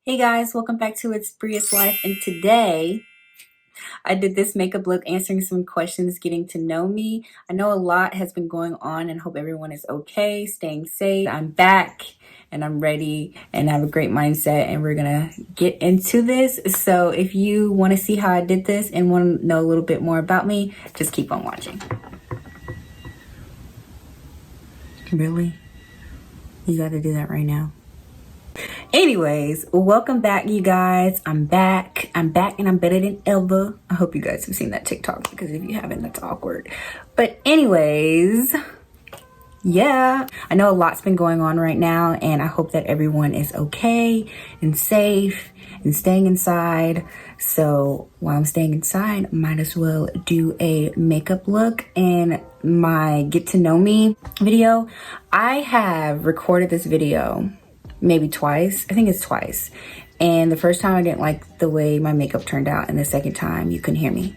Hey guys, welcome back to It's Bria's Life, and today I did this makeup look answering some questions, getting to know me. I know a lot has been going on and hope everyone is okay, staying safe. I'm back and I'm ready and I have a great mindset and we're gonna get into this. So if you want to see how I did this and want to know a little bit more about me, just keep on watching. Really? You gotta do that right now? Anyways, welcome back, you guys. I'm back and I'm better than ever. I hope you guys have seen that TikTok, because if you haven't, that's awkward. But anyways, yeah, I know a lot's been going on right now and I hope that everyone is okay and safe and staying inside. So while I'm staying inside, might as well do a makeup look and my get to know me video. I have recorded this video maybe twice. I think it's twice. And the first time I didn't like the way my makeup turned out, and the second time you couldn't hear me.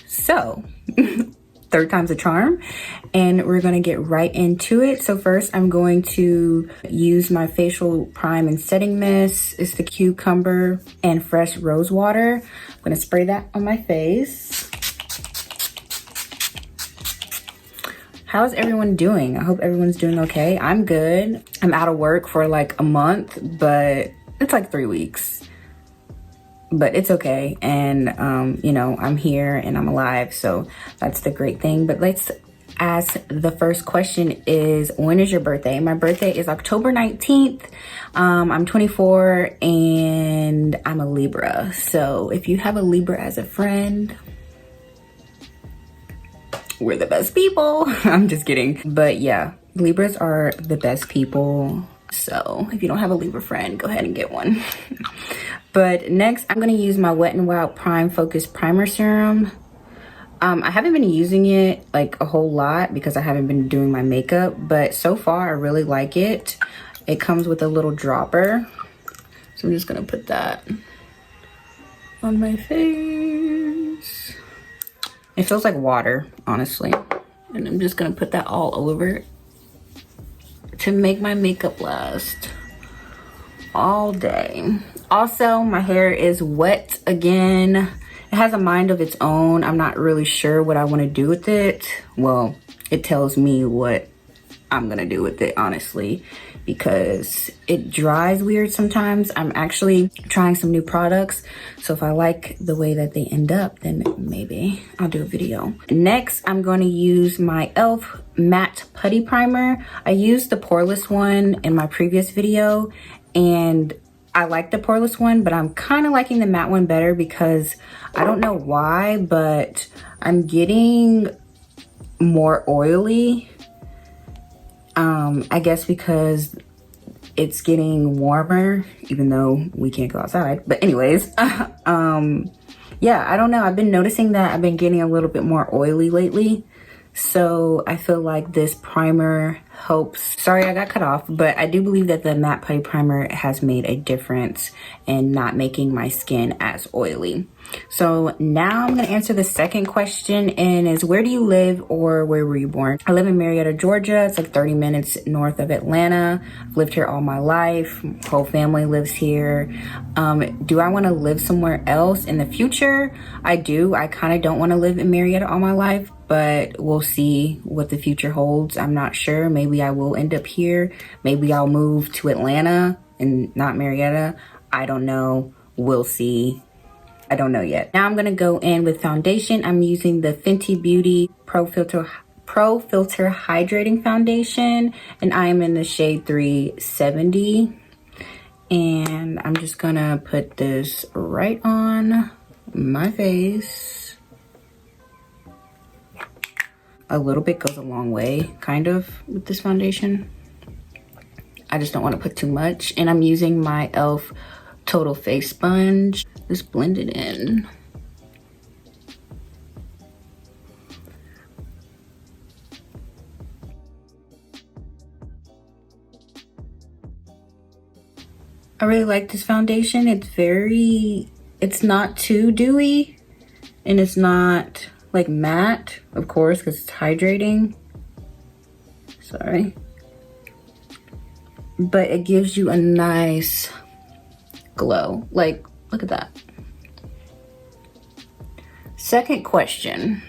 So third time's a charm, and we're gonna get right into it. So first I'm going to use my facial prime and setting mist. It's the Cucumber and Fresh Rose Water. I'm gonna spray that on my face. How's everyone doing? I hope everyone's doing okay. I'm good. I'm out of work for like a month, but it's like 3 weeks. But it's okay. And, you know, I'm here and I'm alive. So that's the great thing. But let's ask the first question is, when is your birthday? My birthday is October 19th. I'm 24 and I'm a Libra. So if you have a Libra as a friend, we're the best people. I'm just kidding. But yeah, Libras are the best people. So if you don't have a Libra friend, go ahead and get one. But next, I'm gonna use my Wet n Wild Prime Focus Primer Serum. I haven't been using it like a whole lot because I haven't been doing my makeup, but so far I really like it. It comes with a little dropper. So I'm just gonna put that on my face. It feels like water, honestly. And I'm just gonna put that all over to make my makeup last all day. Also, my hair is wet again. It has a mind of its own. I'm not really sure what I wanna do with it. Well, it tells me what I'm gonna do with it, honestly, because it dries weird sometimes. I'm actually trying some new products, so if I like the way that they end up, then maybe I'll do a video. Next, I'm going to use my e.l.f. matte putty primer. I used the poreless one in my previous video and I like the poreless one, but I'm kind of liking the matte one better because I don't know why, but I'm getting more oily. I guess because it's getting warmer, even though we can't go outside. But anyways, yeah, I don't know. I've been noticing that I've been getting a little bit more oily lately. So I feel like this primer helps. Sorry, I got cut off, but I do believe that the matte putty primer has made a difference in not making my skin as oily. So now I'm gonna answer the second question, and is, where do you live or where were you born? I live in Marietta, Georgia. It's like 30 minutes north of Atlanta. I've lived here all my life. My whole family lives here. Do I wanna live somewhere else in the future? I do. I kinda don't wanna live in Marietta all my life, but we'll see what the future holds. I'm not sure. Maybe I will end up here. Maybe I'll move to Atlanta and not Marietta. I don't know. We'll see. I don't know yet. Now I'm gonna go in with foundation. I'm using the Fenty Beauty Pro Filt'r Hydrating Foundation, and I am in the shade 370. And I'm just gonna put this right on my face. A little bit goes a long way, kind of, with this foundation. I just don't want to put too much. And I'm using my e.l.f. Total Face Sponge. Just blend it in. I really like this foundation. It's not too dewy, and it's not like matte, of course, because it's hydrating. Sorry. But it gives you a nice glow. Like, look at that. Second question,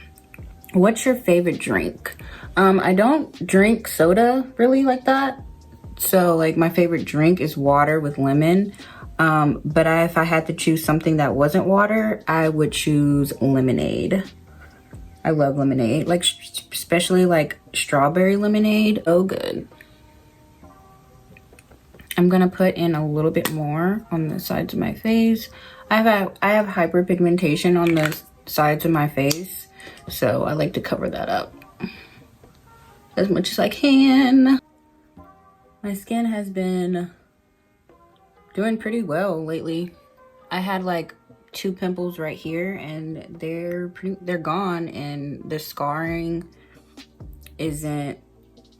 what's your favorite drink? I don't drink soda really like that. So like my favorite drink is water with lemon. But if I had to choose something that wasn't water, I would choose lemonade. I love lemonade, like especially like strawberry lemonade. Oh, good. I'm gonna put in a little bit more on the sides of my face. I have hyperpigmentation on the sides of my face, so I like to cover that up as much as I can. My skin has been doing pretty well lately. I had like 2 pimples right here, and they're gone, and the scarring isn't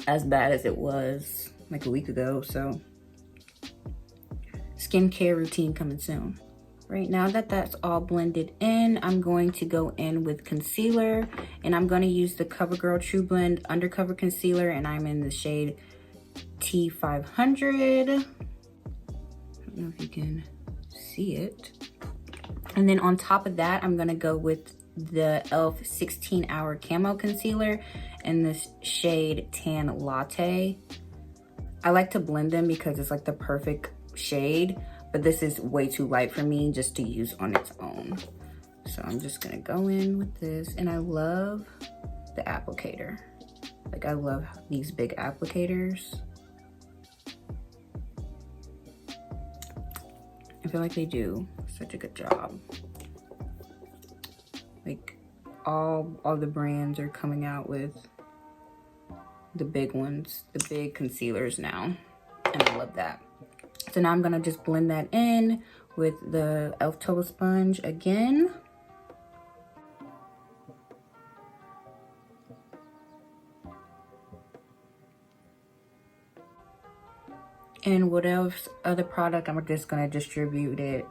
as bad as it was like a week ago. So skincare routine coming soon. Right now that that's all blended in, I'm going to go in with concealer, and I'm going to use the Covergirl Trublend Undercover Concealer, and I'm in the shade T500. I don't know if you can see it. And then on top of that, I'm going to go with the e.l.f. 16-Hour Camo Concealer in this shade Tan Latte. I like to blend them because it's like the perfect shade, but this is way too light for me just to use on its own. So I'm just gonna go in with this, and I love the applicator. Like, I love these big applicators. I feel like they do such a good job. Like, all the brands are coming out with the big ones, the big concealers now, and I love that. So now I'm gonna just blend that in with the e.l.f. Total Sponge again. And what else, other product, I'm just gonna distribute it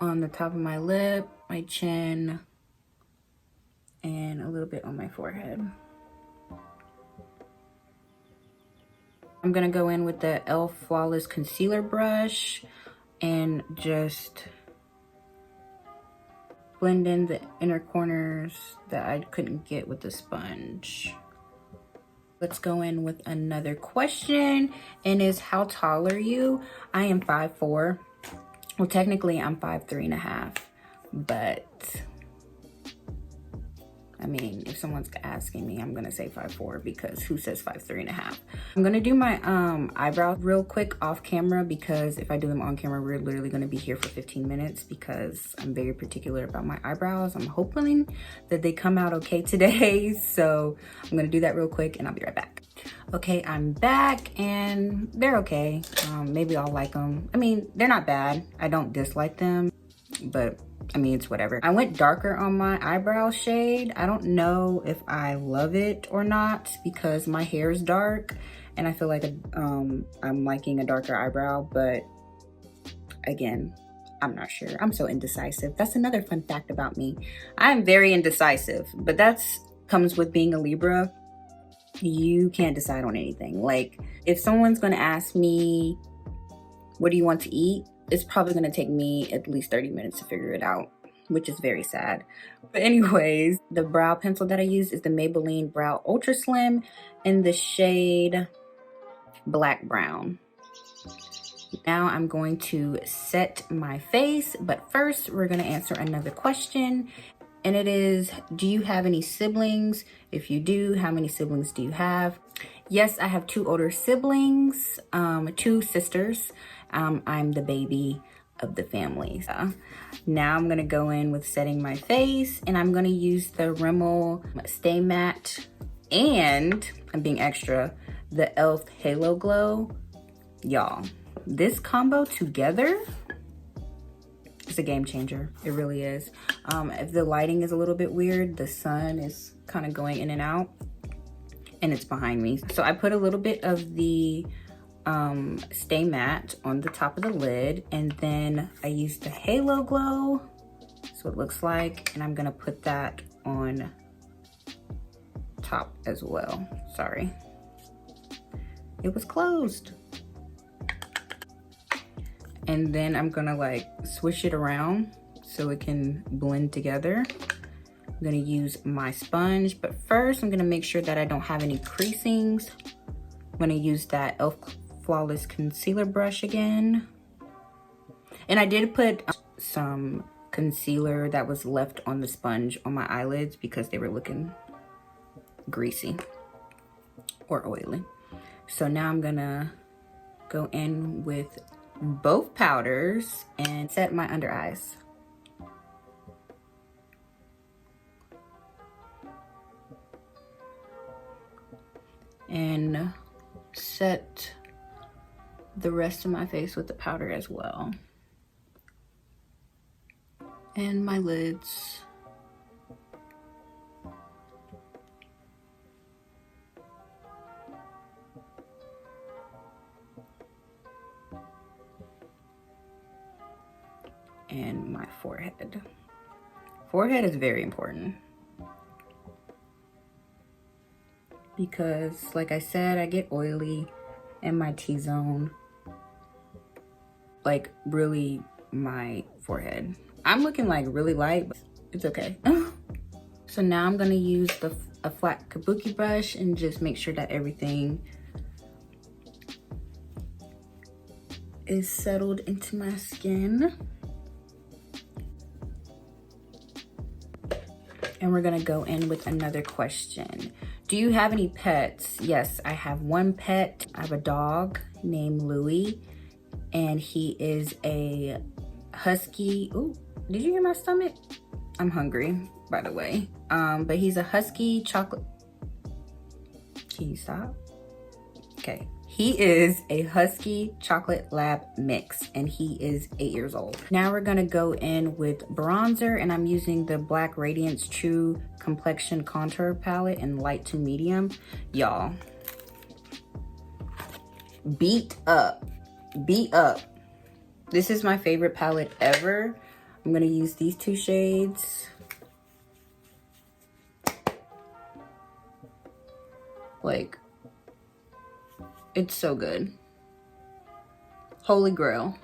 on the top of my lip, my chin, and a little bit on my forehead. I'm gonna go in with the e.l.f. Flawless Concealer Brush and just blend in the inner corners that I couldn't get with the sponge. Let's go in with another question, and is how tall are you? I am 5'4". Well, technically I'm 5'3.5", but I mean, if someone's asking me, I'm gonna say 5'4", because who says 5'3.5"? I'm gonna do my eyebrows real quick off camera, because if I do them on camera, we're literally gonna be here for 15 minutes because I'm very particular about my eyebrows. I'm hoping that they come out okay today. So I'm gonna do that real quick and I'll be right back. Okay, I'm back and they're okay. Maybe I'll like them. I mean, they're not bad. I don't dislike them, but I mean, it's whatever. I went darker on my eyebrow shade. I don't know if I love it or not because my hair is dark and I feel like I'm liking a darker eyebrow, but again, I'm not sure. I'm so indecisive. That's another fun fact about me. I'm very indecisive, but that's comes with being a Libra. You can't decide on anything. Like, if someone's gonna ask me, what do you want to eat? It's probably gonna take me at least 30 minutes to figure it out, which is very sad. But anyways, the brow pencil that I use is the Maybelline Brow Ultra Slim in the shade Black Brown. Now I'm going to set my face, but first we're gonna answer another question. And it is, do you have any siblings? If you do, how many siblings do you have? Yes, I have 2 older siblings, 2 sisters. I'm the baby of the family. Now I'm gonna go in with setting my face, and I'm gonna use the Rimmell Stay Matte, and I'm being extra, the e.l.f. Halo Glow. Y'all, this combo together, it's a game changer. It really is. If the lighting is a little bit weird, the sun is kind of going in and out, and it's behind me. So I put a little bit of the Stay Matte on the top of the lid, and then I used the Halo Glow. So it looks like, and I'm gonna put that on top as well. Sorry, it was closed. and then I'm gonna like swish it around so it can blend together. I'm gonna use my sponge, but first I'm gonna make sure that I don't have any creasings. I'm gonna use that e.l.f. Flawless Concealer brush again. And I did put some concealer that was left on the sponge on my eyelids because they were looking greasy or oily. So now I'm gonna go in with both powders and set my under eyes. And set the rest of my face with the powder as well. And my lids. And my forehead. Forehead is very important because, like I said, I get oily in my T-zone, like really my forehead. I'm looking like really light, but it's okay. So now I'm gonna use a flat kabuki brush and just make sure that everything is settled into my skin. And we're gonna go in with another question. Do you have any pets? Yes, I have one pet. I have a dog named Louie, and he is a husky. Ooh, did you hear my stomach? I'm hungry, by the way. But he's a husky chocolate. Can you stop? Okay. He is a husky chocolate lab mix, and he is 8 years old. Now we're gonna go in with bronzer, and I'm using the Black Radiance True Complexion Contour Palette in light to medium. Y'all, beat up. This is my favorite palette ever. I'm gonna use these two shades. Like, it's so good. Holy grail.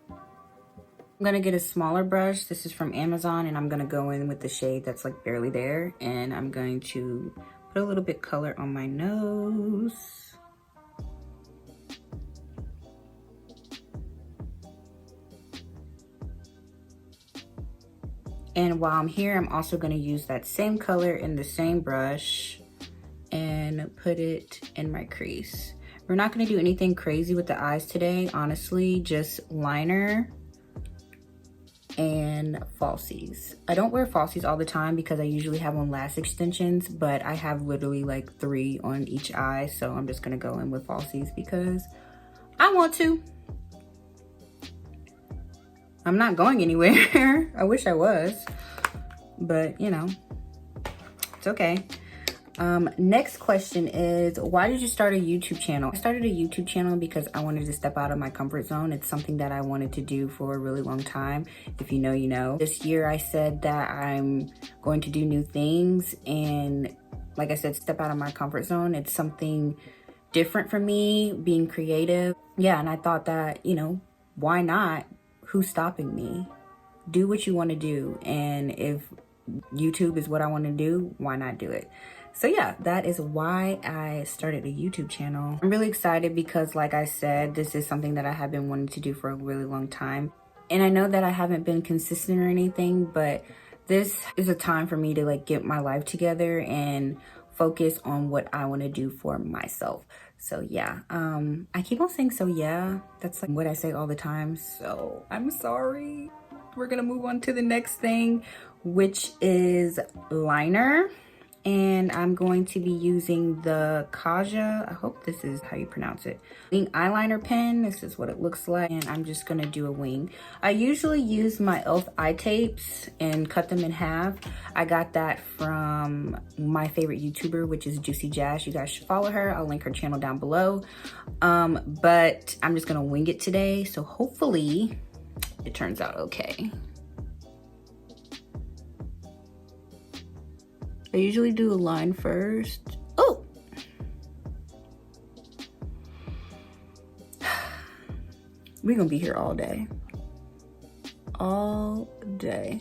I'm gonna get a smaller brush. This is from Amazon, and I'm gonna go in with the shade that's like barely there. And I'm going to put a little bit color on my nose. And while I'm here, I'm also gonna use that same color in the same brush and put it in my crease. We're not gonna do anything crazy with the eyes today, honestly, just liner and falsies. I don't wear falsies all the time because I usually have on lash extensions, but I have literally like 3 on each eye, so I'm just gonna go in with falsies because I want to. I'm not going anywhere. I wish I was, but you know, it's okay. Next question is, why did you start a YouTube channel? I started a YouTube channel because I wanted to step out of my comfort zone. It's something that I wanted to do for a really long time. If you know, you know. This year I said that I'm going to do new things, and like I said, step out of my comfort zone. It's something different for me, being creative. Yeah, and I thought that, you know, why not? Who's stopping me? Do what you want to do, and if YouTube is what I want to do, why not do it? So yeah, that is why I started a YouTube channel. I'm really excited because, like I said, this is something that I have been wanting to do for a really long time. And I know that I haven't been consistent or anything, but this is a time for me to like get my life together and focus on what I want to do for myself. So yeah, I keep on saying so yeah. That's like what I say all the time, so I'm sorry. We're gonna move on to the next thing, which is liner. And I'm going to be using the Kaja, I hope this is how you pronounce it, wing eyeliner pen. This is what it looks like, and I'm just gonna do a wing. I usually use my e.l.f. eye tapes and cut them in half. I got that from my favorite YouTuber, which is JuicyJas. You guys should follow her. I'll link her channel down below. But I'm just gonna wing it today, so hopefully it turns out okay. I usually do a line first. Oh! We're gonna be here all day. All day.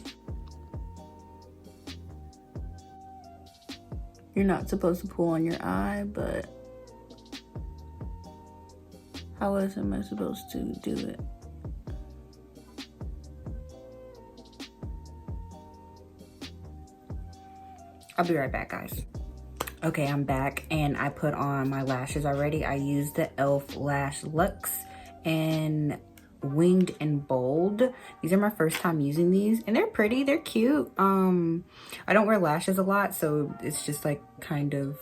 You're not supposed to pull on your eye, but how else am I supposed to do it? I'll be right back, guys. Okay, I'm back and I put on my lashes already. I used the e.l.f. Lash Luxe and Winged and Bold. These are my first time using these and they're pretty, they're cute. I don't wear lashes a lot, so it's just like kind of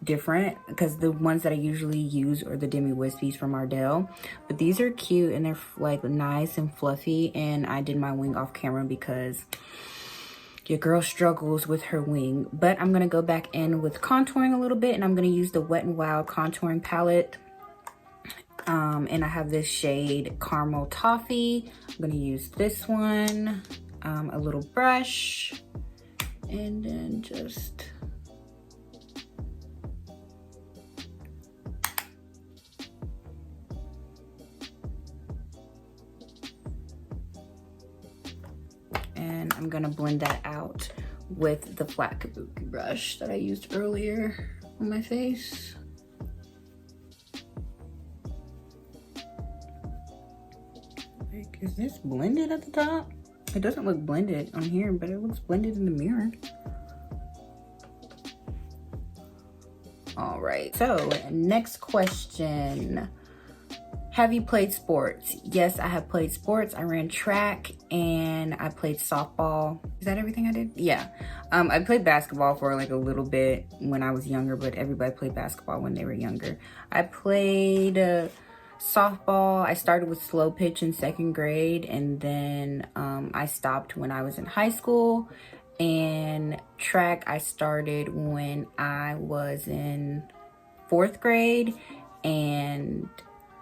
different because the ones that I usually use are the Demi Wispies from Ardell. But these are cute and they're like nice and fluffy, and I did my wing off camera because your girl struggles with her wing. But I'm gonna go back in with contouring a little bit, and I'm gonna use the Wet n Wild contouring palette. And I have this shade Caramel Toffee. I'm gonna use this one, a little brush, and then just and I'm gonna blend that out with the flat kabuki brush that I used earlier on my face. Like, is this blended at the top? It doesn't look blended on here, but it looks blended in the mirror. All right, so next question. Have you played sports? Yes, I have played sports. I ran track and I played softball. Is that everything I did? Yeah. I played basketball for like a little bit when I was younger, but everybody played basketball when they were younger. I played softball. I started with slow pitch in 2nd grade, and then I stopped when I was in high school. And track, I started when I was in 4th grade, and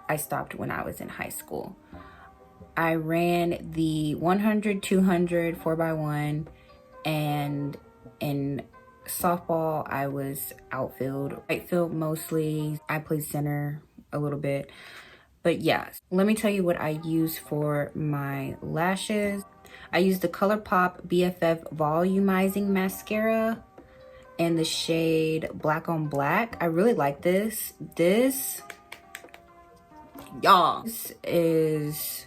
I stopped when I was in high school. I ran the 100, 200, 4x1, and in softball, I was outfield, right field mostly. I played center a little bit. But yeah, let me tell you what I use for my lashes. I use the ColourPop Bff Volumizing Mascara in the shade Black on Black. I really like this. Y'all, this is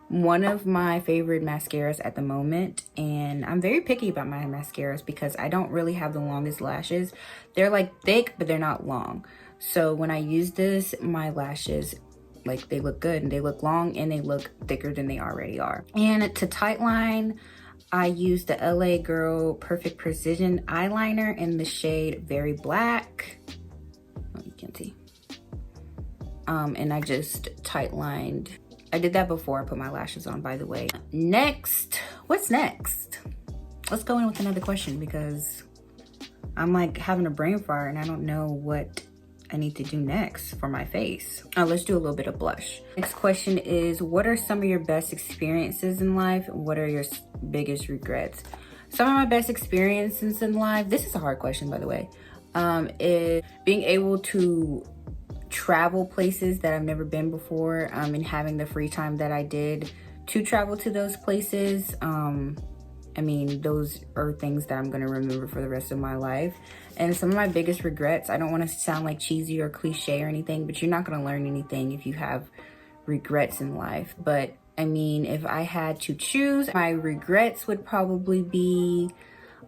one of my favorite mascaras at the moment, and I'm very picky about my mascaras because I don't really have the longest lashes. They're like thick, but they're not long. So when I use this, my lashes, like, they look good and they look long and they look thicker than they already are. And to tightline, I use the LA Girl Perfect Precision eyeliner in the shade Very Black. Oh, you can't see. And I just tight lined. I did that before I put my lashes on, by the way. Next, what's next? Let's go in with another question because I'm like having a brain fart and I don't know what I need to do next for my face. Let's do a little bit of blush. Next question is, what are some of your best experiences in life? What are your biggest regrets? Some of my best experiences in life, this is a hard question, by the way, is being able to travel places that I've never been before, and having the free time that I did to travel to those places. I mean, those are things that I'm gonna remember for the rest of my life. And some of my biggest regrets, I don't wanna sound like cheesy or cliche or anything, but you're not gonna learn anything if you have regrets in life. But I mean, if I had to choose, my regrets would probably be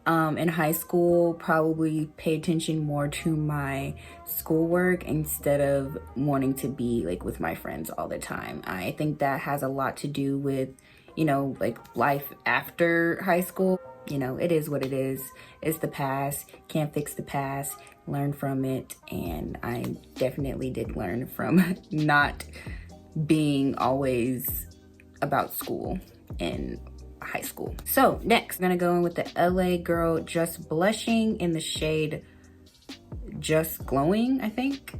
in high school, probably pay attention more to my schoolwork instead of wanting to be like with my friends all the time. I think that has a lot to do with, you know, like life after high school. You know, it is what it is. It's the past. Can't fix the past. Learn from it. And I definitely did learn from not being always about school and high school. So next, I'm gonna go in with the LA Girl Just Blushing in the shade Just Glowing, I think.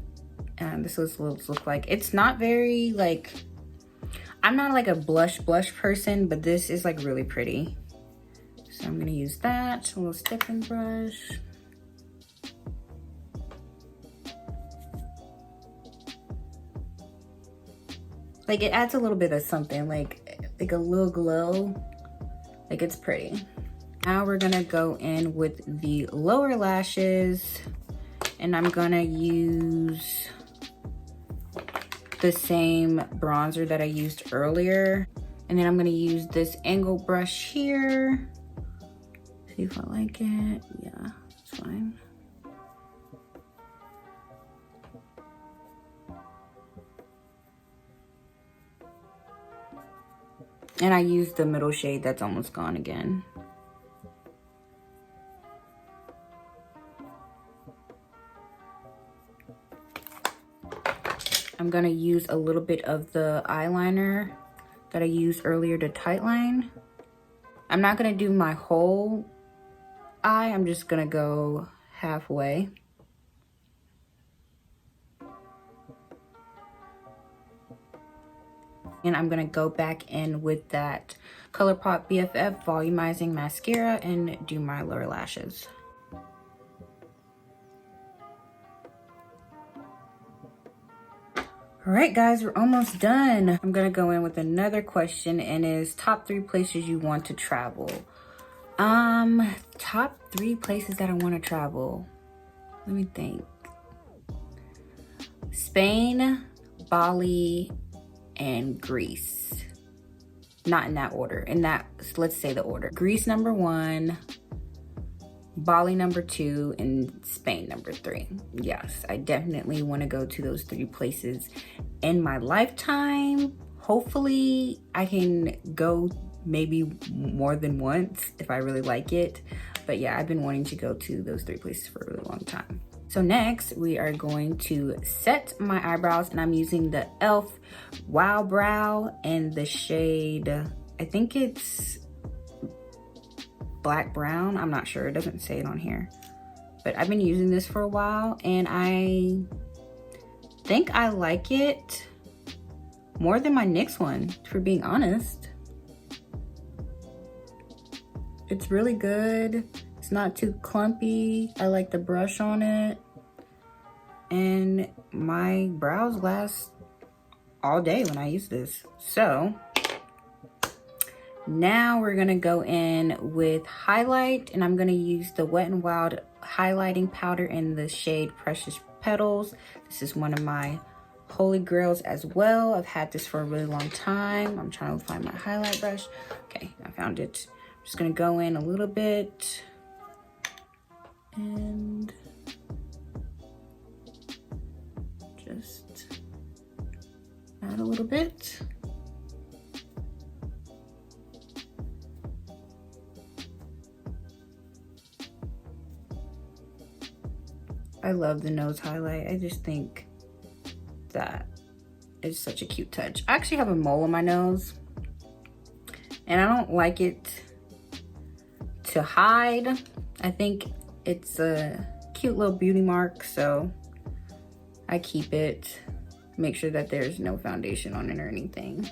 And this is what it looks like. It's not very like, I'm not like a blush person, but this is like really pretty. So I'm gonna use that, a little stippling brush. Like, it adds a little bit of something, like a little glow. Like, it's pretty. Now we're gonna go in with the lower lashes, and I'm gonna use the same bronzer that I used earlier. And then I'm gonna use this angle brush here. See if I like it. Yeah, it's fine. And I used the middle shade that's almost gone again. I'm gonna use a little bit of the eyeliner that I used earlier to tightline. I'm not gonna do my whole eye, I'm just gonna go halfway. And I'm gonna go back in with that ColourPop Bff Volumizing Mascara and do my lower lashes. All right, guys, we're almost done. I'm gonna go in with another question, and is top 3 places you want to travel. Top 3 places that I want to travel. Let me think. Spain, Bali, and Greece. Not in that order. In that, let's say the order. Greece number 1, Bali number 2, and Spain number 3. Yes, I definitely want to go to those 3 places in my lifetime. Hopefully I can go maybe more than once if I really like it. But yeah, I've been wanting to go to those 3 places for a really long time. So next we are going to set my eyebrows, and I'm using the e.l.f. Wow Brow in the shade, I think it's black brown. I'm not sure, it doesn't say it on here. But I've been using this for a while, and I think I like it more than my NYX one, for being honest. It's really good. It's not too clumpy. I like the brush on it. And my brows last all day when I use this. So now we're gonna go in with highlight, and I'm gonna use the Wet n Wild highlighting powder in the shade Precious Petals. This is one of my holy grails as well. I've had this for a really long time. I'm trying to find my highlight brush. Okay, I found it. I'm just gonna go in a little bit and just add a little bit. I love the nose highlight. I just think that it's such a cute touch. I actually have a mole on my nose, and I don't like it to hide. I think it's a cute little beauty mark, so I keep it. Make sure that there's no foundation on it or anything.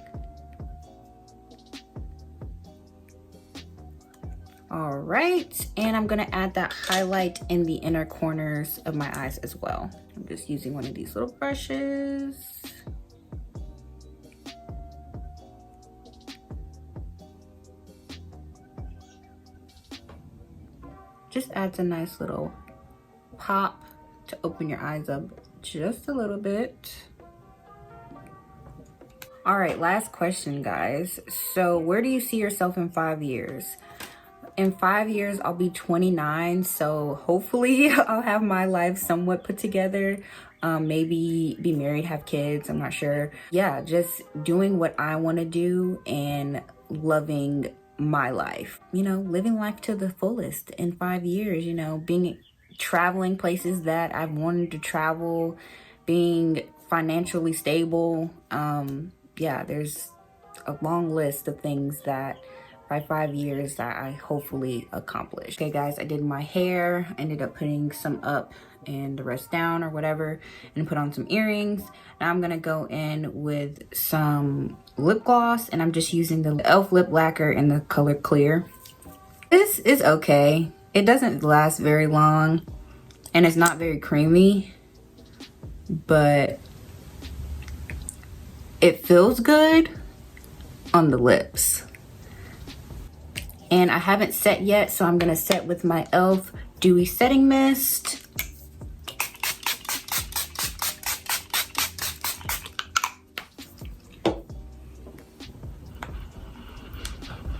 All right, and I'm gonna add that highlight in the inner corners of my eyes as well. I'm just using one of these little brushes. Just adds a nice little pop to open your eyes up just a little bit. All right, last question, guys. So where do you see yourself in 5 years? In 5 years, I'll be 29, so hopefully I'll have my life somewhat put together. Maybe be married, have kids, I'm not sure. Yeah, just doing what I want to do and loving my life. You know, living life to the fullest in 5 years, you know, traveling places that I've wanted to travel, being financially stable. Yeah, there's a long list of things that by 5 years that I hopefully accomplish. Okay guys, I did my hair, ended up putting some up and the rest down or whatever, and put on some earrings. Now I'm gonna go in with some lip gloss, and I'm just using the e.l.f. Lip Lacquer in the color Clear. This is okay. It doesn't last very long, and it's not very creamy, but it feels good on the lips. And I haven't set yet, so I'm gonna set with my e.l.f. Dewy Setting Mist.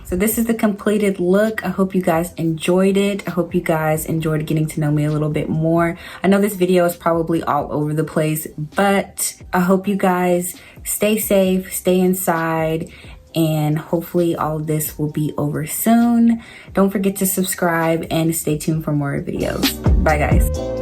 So this is the completed look. I hope you guys enjoyed it. I hope you guys enjoyed getting to know me a little bit more. I know this video is probably all over the place, but I hope you guys stay safe, stay inside, and hopefully all of this will be over soon. Don't forget to subscribe and stay tuned for more videos. Bye guys.